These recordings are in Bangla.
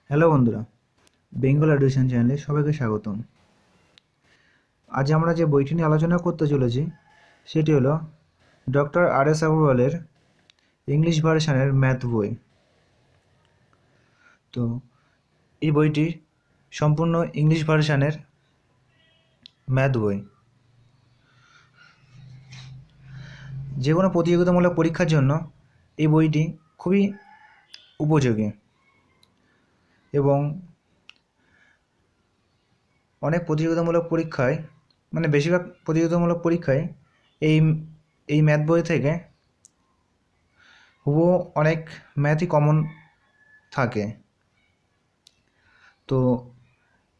হ্যালো বন্ধুরা, বেঙ্গল এডুকেশন চ্যানেলে সবাইকে স্বাগতম। আজ আমরা যে বইটি নিয়ে আলোচনা করতে চলেছি সেটি হলো ডক্টর আর.এস. আগরওয়ালের ইংলিশ ভার্সানের ম্যাথ বই। তো এই বইটি সম্পূর্ণ ইংলিশ ভার্সানের ম্যাথ বই। যে কোনো প্রতিযোগিতামূলক পরীক্ষার জন্য এই বইটি খুবই উপযোগী এবং অনেক প্রতিযোগিতামূলক পরীক্ষায় বেশিরভাগ প্রতিযোগিতামূলক পরীক্ষায় এই এই ম্যাথ বই থেকে হুবহু অনেক ম্যাথই কমন থাকে। তো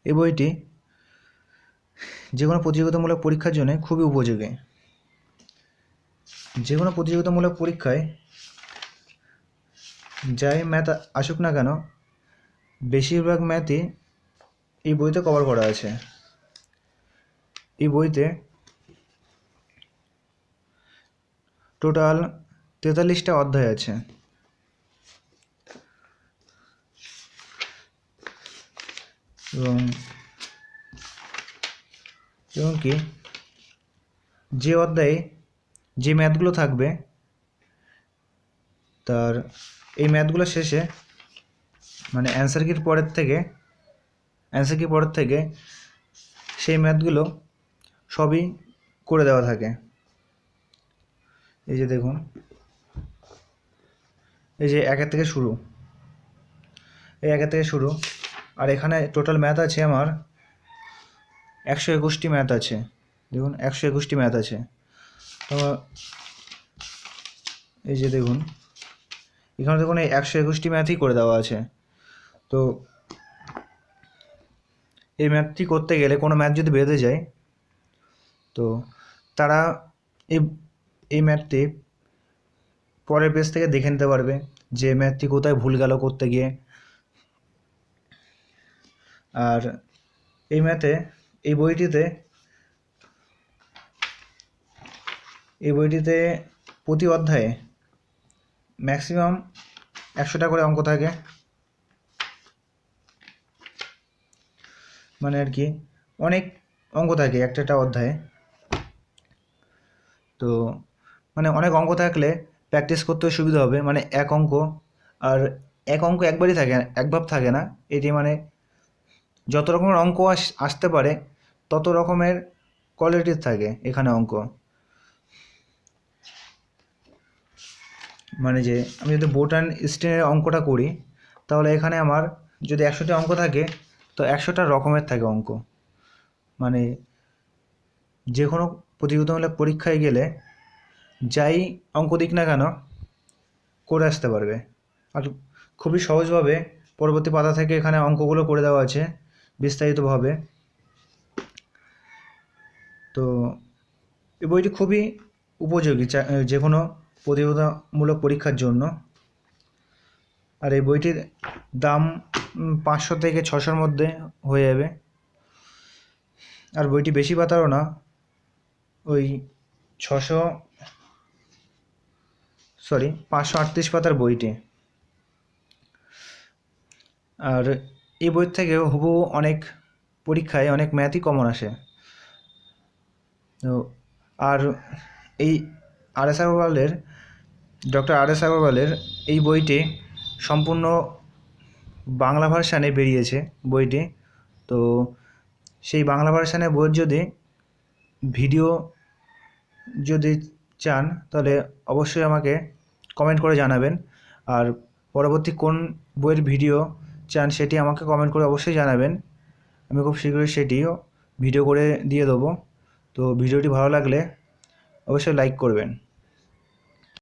এই বইটি যে কোনো প্রতিযোগিতামূলক পরীক্ষার জন্য খুবই উপযোগী। যে কোনো প্রতিযোগিতামূলক পরীক্ষায় যাই ম্যাথ আসুক না কেন, বেশিরভাগ ম্যাথই এই বইতে কভার করা আছে। এই বইতে টোটাল 43টা অধ্যায় আছে এবং কি যে অধ্যায়ে যে ম্যাথগুলো থাকবে তার এই ম্যাথগুলো শেষে অ্যান্সার কির পরের থেকে সেই ম্যাথগুলো সবই করে দেওয়া থাকে। এই যে দেখুন, এই যে একের থেকে শুরু, আর এখানে টোটাল ম্যাথ আছে আমার 121টি ম্যাথ আছে। দেখুন 121টি ম্যাথ আছে। তো এই যে দেখুন, এখানে দেখুন এই 121টি ম্যাথই করে দেওয়া আছে। তো এই ম্যাথটি করতে গেলে কোনো ম্যাথ যদি বেঁধে যায় তো তারা এই ম্যাথটি পরের পেজ থেকে দেখে নিতে পারবে যে ম্যাথটি কোথায় ভুল গেল করতে গিয়ে। আর এই বইটিতে প্রতি অধ্যায়ে ম্যাক্সিমাম 100টা করে অঙ্ক থাকে। আর কি অনেক অঙ্ক থাকে একটা অধ্যায়ে। তো অনেক অঙ্ক থাকলে প্র্যাকটিস করতে সুবিধা হবে। এক অঙ্ক একবারই থাকে, একভাবে থাকে না। এটি যত রকমের অঙ্ক আসতে পারে তত রকমের কোয়ালিটির থাকে এখানে অঙ্ক। যে আমি যদি বোট অ্যান্ড স্টেনের অঙ্কটা করি তাহলে এখানে আমার যদি 100টা অঙ্ক থাকে তো 100টা রকমের থাকে অঙ্ক। যে কোনো প্রতিযোগিতামূলক পরীক্ষায় গেলে যাই অঙ্ক দিক না কেন করে আসতে পারবে। আর খুবই সহজভাবে পরবর্তী পাতা থেকে এখানে অঙ্কগুলো করে দেওয়া আছে বিস্তারিতভাবে। তো এই বইটি খুবই উপযোগী যে কোনো প্রতিযোগিতামূলক পরীক্ষার জন্য। আর এই বইটির দাম 500 থেকে 600-র মধ্যে হয়ে যাবে। আর বইটি বেশি পাতারও না, ওই 538 পাতার বইটি। আর এই বই থেকে হুবহু অনেক পরীক্ষায় অনেক ম্যাথই কমন আসে। তো আর এই ডক্টর আর.এস. আগরওয়ালের এই বইটি সম্পূর্ণ বাংলা ভার্সানে বেরিয়েছে বইটি। তো সেই বাংলা ভার্সানে বইয়ের যদি ভিডিও চান তাহলে অবশ্যই আমাকে কমেন্ট করে জানাবেন। আর পরবর্তী কোন বইয়ের ভিডিও চান সেটি আমাকে কমেন্ট করে অবশ্যই জানাবেন। আমি খুব শীঘ্রই সেটিও ভিডিও করে দিয়ে দেবো। তো ভিডিওটি ভালো লাগলে অবশ্যই লাইক করবেন।